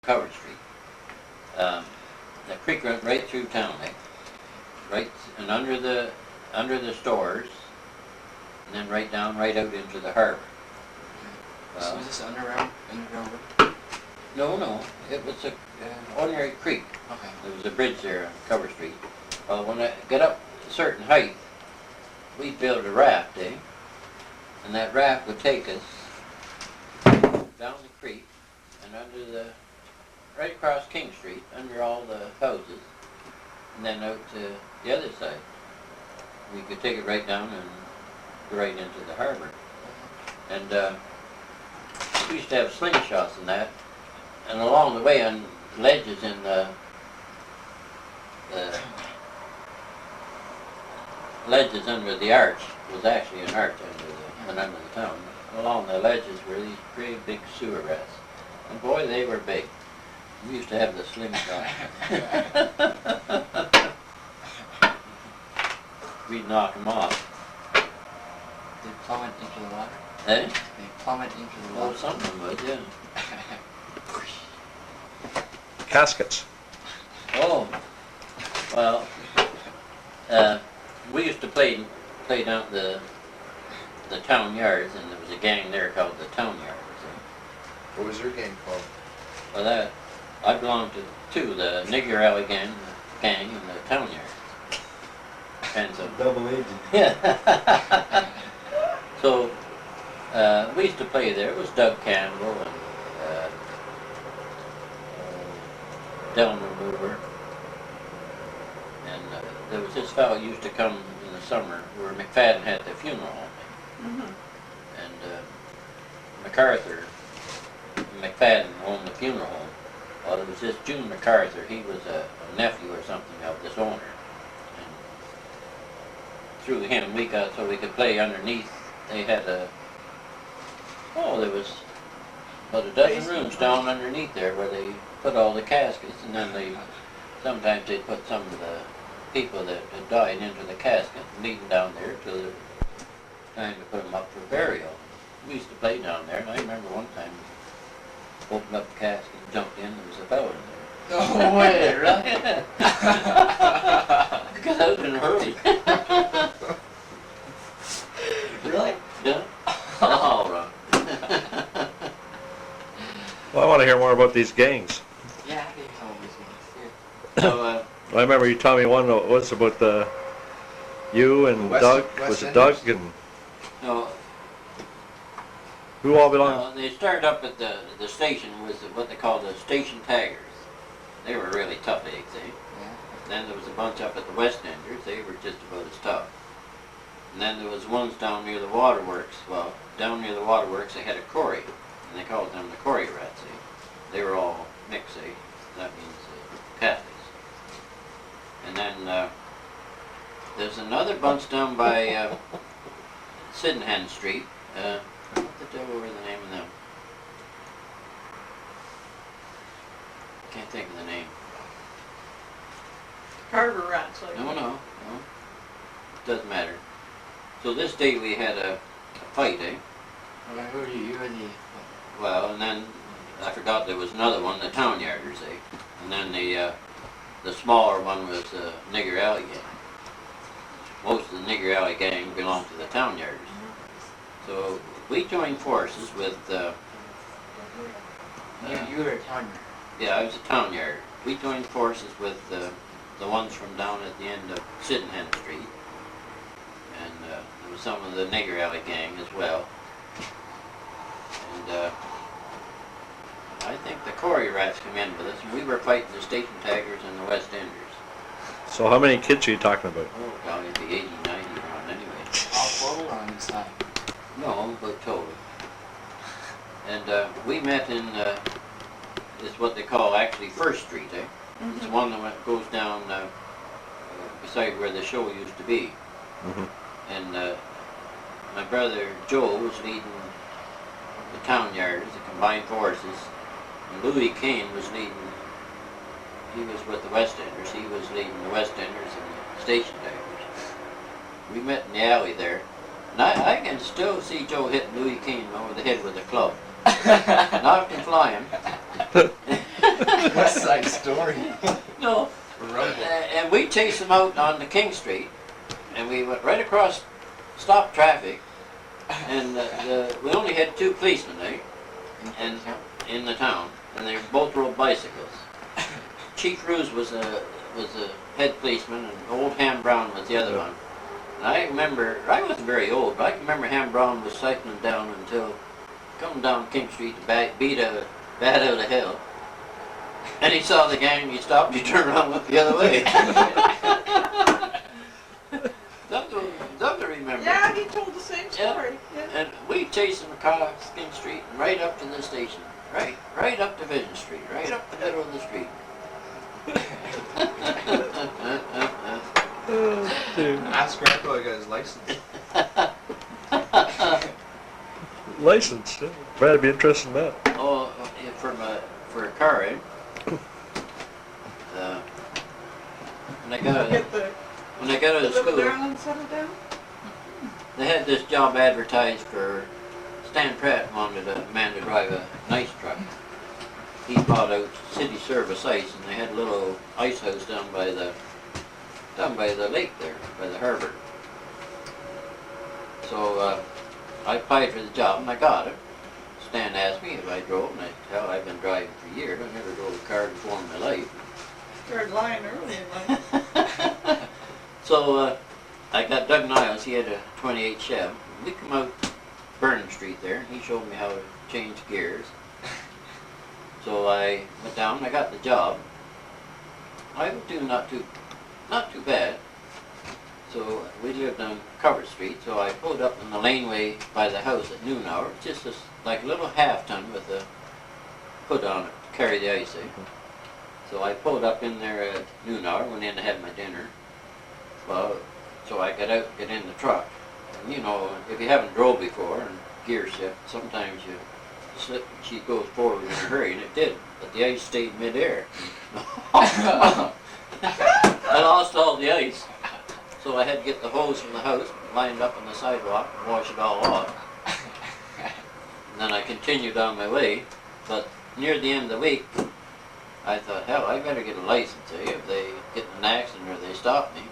Cover Street. The creek runs right through town, right, and under the stores, and then right down, right out into the harbor. So is this underground road? No, it was a ordinary creek. Okay. There was a bridge there on Cover Street. Well, when I got up a certain height, we built a raft, and that raft would take us down the creek and right across King Street, under all the houses, and then out to the other side. We could take it right down and go right into the harbor. And we used to have slingshots and that, and along the way on ledges in the ledges under the arch was actually an arch under the town. Along the ledges were these great big sewer rats, and boy, they were big. We used to have the slingshot. We'd knock them off. They plummet into the water? Eh? They plummet into the Oh, water? some of them would, yeah. Caskets. Oh, well, we used to play down the town yards, and there was a gang there called the Town Yards. What was your game called? Well, I belonged to the Nigger Alley gang and the Town Yards. And so, Double agent. yeah. So, we used to play there. It was Doug Campbell and Delmer Mover. And there was this fellow used to come in the summer where McFadden had the funeral home. And MacArthur, McFadden owned the funeral home. Well, it was this June MacArthur. He was a nephew or something of this owner. And through him, we got so we could play underneath. They had there was about a dozen rooms down underneath there where they put all the caskets, and then sometimes they put some of the people that had died into the casket and leave them down there till the time to put them up for burial. We used to play down there, and I remember one time we opened up the casket and jumped in, there was a fellow in there. No way, really? Because I was in a hurry. Really? Yeah? All right. Well, I want to hear more about these gangs. Yeah, I think some of these ones. So, I remember you telling me one was about you and Doug. Was it Doug and no, who all belonged? they started up at the station with what they called the station taggers. They were really tough eggs, Yeah. Then there was a bunch up at the West Enders. They were just about as tough. And then there was ones down near the waterworks. Well, down near the waterworks they had a Cory, and they called them the Cory rats. They were all mixed. That means Catholics. And then there's another bunch down by Sydenham Street. What the devil were the name of them? Can't think of the name. Harbor rats, like. No. Doesn't matter. So this day we had a fight, Well, who are you? You were the... Well, and then I forgot there was another one, the Town Yarders, And then the smaller one was the Nigger Alley gang. Most of the Nigger Alley gang belonged to the Town Yarders. So we joined forces with You were a town. yeah, I was a Town Yard. We joined forces with the ones from down at the end of Sydenham Street. And there was some of the Nigger Alley gang as well. And I think the Cory rats come in with us, and we were fighting the station taggers and the West Enders. So how many kids are you talking about? Oh, God, it'd be 80, 90 around anyway. All total or on each side? No, but total. And we met in it's what they call actually First Street, It's the one that goes down beside where the show used to be. And my brother Joe was leading the Town Yarders, the combined forces, and Louis Kane was leading. He was with the West Enders. He was leading the West Enders and the station taggers. We met in the alley there, and I can still see Joe hitting Louis Kane over the head with a club. Knocked him flying. West Side Story. No. Rumble. And we chased them out onto King Street, and we went right across, stopped traffic, and we only had 2 policemen there, and in the town, and they both rode bicycles. Chief Ruse was the head policeman, and old Ham Brown was the other one. And I remember, I wasn't very old, but I can remember Ham Brown was cycling down until, coming down King Street to beat a bat out of hell. And he saw the gang, he stopped, he turned around and looked the other way. Something to remember. Yeah, he told the same story. Yeah. And we chased him across King Street and right up to the station. Right up Division Street, right up the middle of the street. Dude. Ask Grandpa, I got his license. License. Yeah. Brad'd be interested in that. Oh, for a car, eh? When I got out of Live school, down and settle down? they had this job advertised for Stan Pratt wanted a man to drive a nice truck. He bought out City Service Ice, and they had a little ice house down by the lake there, by the harbor. So I applied for the job and I got it. Stan asked me if I drove, and I said, hell, I've been driving for years. I never drove a car before in my life. Started lying early in life. So I got Doug Niles, he had a 28 Chev. We come out Vernon Street there, and he showed me how to change gears. So I went down and I got the job. I would do not too bad. So we lived on Cover Street, so I pulled up in the laneway by the house at noon hour, just this, like a little half ton with a hood on it to carry the ice in. So I pulled up in there at noon hour, went in to have my dinner. Well, so I got out, get in the truck. And you know, if you haven't drove before and gear shift, sometimes you slip and she goes forward in a hurry, and it did, but the ice stayed midair. I lost all the ice. So I had to get the hose from the house, lined up on the sidewalk, and wash it all off. And then I continued on my way, but near the end of the week, I thought, hell, I better get a license, eh, if they get in an accident or they stop me.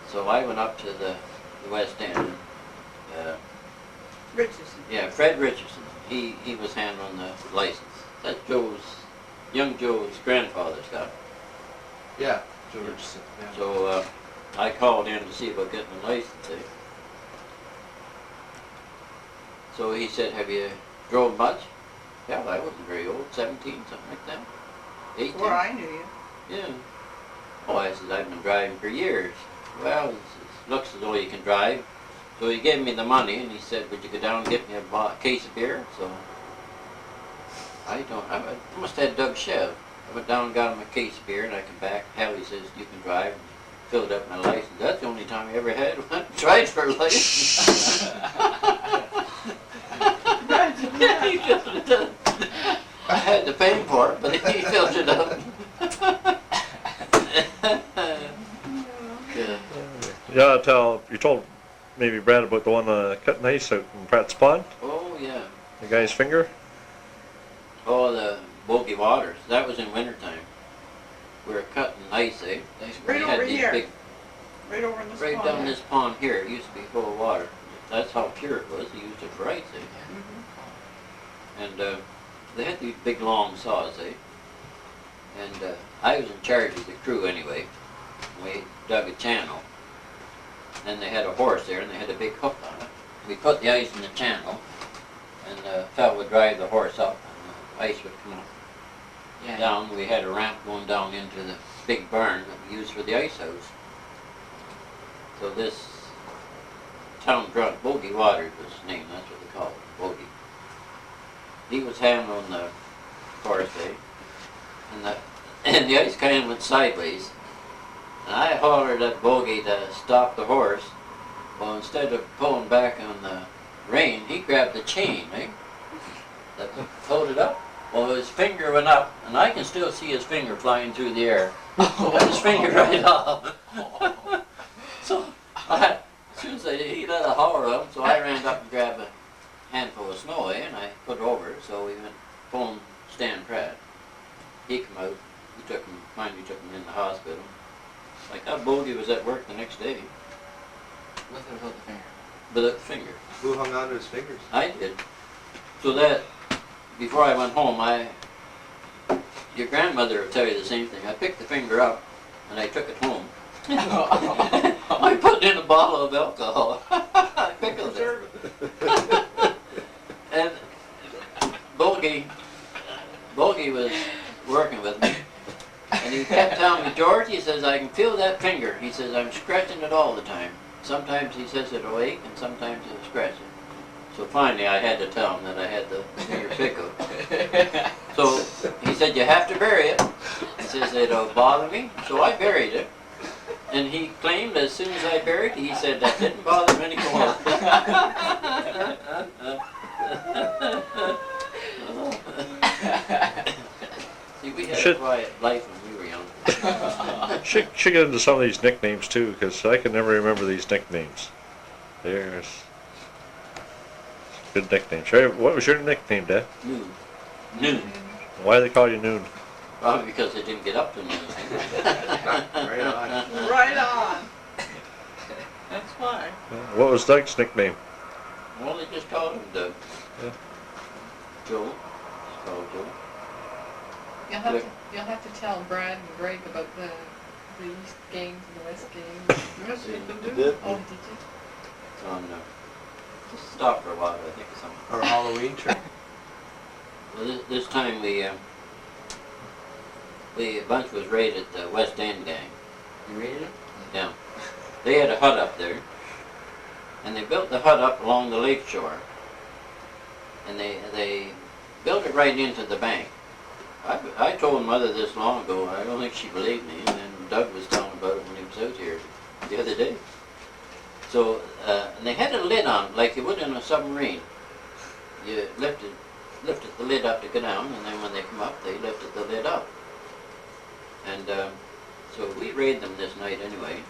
So I went up to the West End. Richardson. Yeah, Fred Richardson. He was handling the license. That's young Joe's grandfather's got it. Yeah, Joe Richardson. Yeah. So I called in to see about getting a license. Eh? So he said, have you drove much? Yeah, I wasn't very old, 17, something like that. 18. Before I knew you. Yeah. Oh, I said, I've been driving for years. Well, it looks as though you can drive. So he gave me the money and he said, would you go down and get me a case of beer? So I must have had Doug Chev. I went down and got him a case of beer and I come back. Hell, he says, you can drive. And filled up my license. That's the only time I ever had one. Tried for a license. He filled it up. I had to pay for it, but he filled it up. Yeah. Yeah, you told maybe Brad about the one cutting ice out in Pratt's Pond, Oh, yeah. the guy's finger. Oh, the Bogey Waters. That was in wintertime. We were cutting ice, eh? Right We had over these here. big, Right over in this right pond. down this pond here. It used to be full of water. That's how pure it was. They used it for ice, eh? Mhm. And they had these big long saws, eh? And I was in charge of the crew anyway. We dug a channel. Then they had a horse there and they had a big hook on it. We put the ice in the channel and the fellow would drive the horse up and the ice would come up down. We had a ramp going down into the big barn that we used for the ice house. So this town drunk, Bogey Waters was his name, that's what they called it, Bogey. He was handling the horse, eh? And the ice kind of went sideways. And I hollered at Bogey to stop the horse. Well, instead of pulling back on the rein, he grabbed the chain, eh? That pulled it up. Well, his finger went up, and I can still see his finger flying through the air. So his finger right off. So as soon as he let a holler up, so I ran up and grabbed a handful of snow, and I put it over it, so we went phone Stan Pratt. he come out, finally took him in the hospital. Like that bogey was at work the next day With or without the finger? without the finger. Who hung on to his fingers? I did. So that, before I went home, your grandmother will tell you the same thing. I picked the finger up and I took it home. I put it in a bottle of alcohol. I pickled it. And Bogey was working with me. And he kept telling me, George, he says, I can feel that finger. He says, I'm scratching it all the time. Sometimes he says it'll ache and sometimes it'll scratch it. So finally I had to tell him that I had the finger pickled. So he said, you have to bury it. He says, it'll bother me. So I buried it. And he claimed as soon as I buried it, he said that didn't bother him anymore. See, we had a quiet life when we were young. Should get into some of these nicknames too, because I can never remember these nicknames. There's good nicknames. Sure, what was your nickname, Dad? Noon. Why do they call you Noon? Probably because they didn't get up to noon. Right on. Right on. That's why. What was Doug's nickname? Well, they just called him Doug. Yeah. Joe. Just called Joe. You'll have to tell Brad and Greg about the East games and the West games. Yes, you can You do. did? Oh, did you? It's on, just stopped for a while, I think, or something. Or Halloween trick. Well, this time the bunch was raided the West End gang. You rated it? Yeah. They had a hut up there, and they built the hut up along the lake shore, and they built it right into the bank. I told Mother this long ago. I don't think she believed me, and then Doug was telling about it when he was out here the other day. So, and they had a lid on, like you would in a submarine. You lifted the lid up to go down, and then when they come up, they lifted the lid up. And so we raided them this night anyway.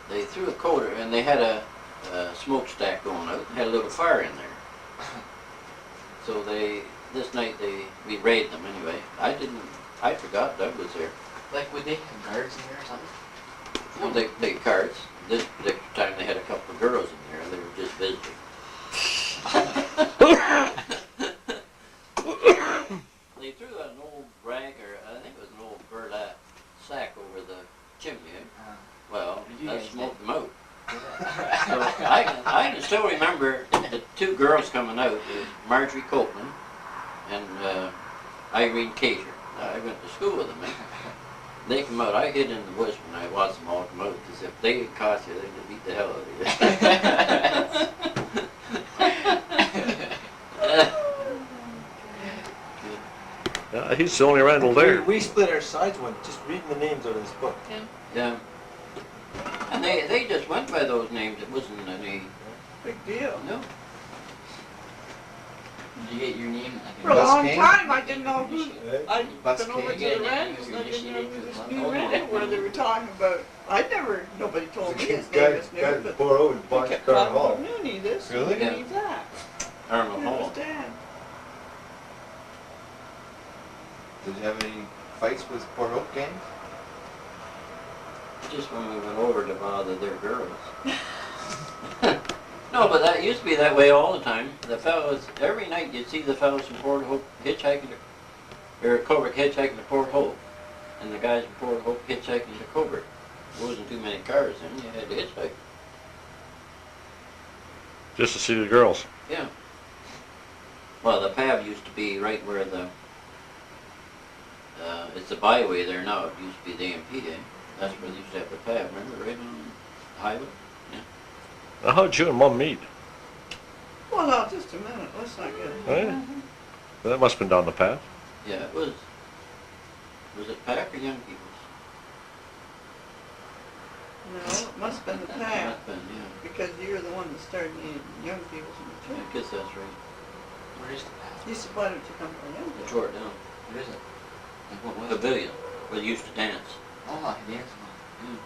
They threw a quarter, and they had a smokestack going out. Had a little fire in there. So this night we raided them anyway. I forgot Doug was there. Like, would they have guards in there or something? Well, they cards. This particular time they had a couple of girls in there. They were just visiting. They threw an old rag, or I think it was an old burlap sack over the chimney. Well, You that guys smoked did. them out. So I can still remember the two girls coming out, Marjorie Copeland and Irene Kaiser. I went to school with them. They come out. I hid in the bush when I watched them all come out, because if they had caught you, they would beat the hell out of you. He's the only Randall there. We split our sides when just reading the names out of this book. Yeah. And they just went by those names. It wasn't any, Big deal. no. Did you get your name? For a Bus long King? time, I didn't know who. I'd Bus been over to King? the Randalls, I didn't know who this new Randall where they were talking about. Nobody told me his name was new, but Pour over and they bought kept Carter talking Hall. about Nooney this, Really? Nooney that. Arnold And it was Hall. Dad. Did you have any fights with Port Hope gangs? Just when we went over to bother their girls. No, but that used to be that way all the time. The fellows, every night you'd see the fellows from Port Hope hitchhiking or Coburg hitchhiking to Port Hope, and the guys from Port Hope hitchhiking to Coburg. There wasn't too many cars then, you had to hitchhike. Just to see the girls. Yeah. Well, the PAB used to be right where it's the byway there now. It used to be the AMP, eh? That's where they used to have the PAB, remember, right on the highway? Now, how'd you and Mom meet? Well, no, just a minute, let's not get it. Eh? That must have been down the path. Yeah, it was it PAC or Young People's? No, it must have been the Must past, have been, yeah. because you're the one that started needing young people in the I church. guess that's right. Where is the path? You said, why don't you come for young They people? tore it down. Where is it? Like, what was it? Pavilion, where they used to dance. Oh, I can dance on. Yeah.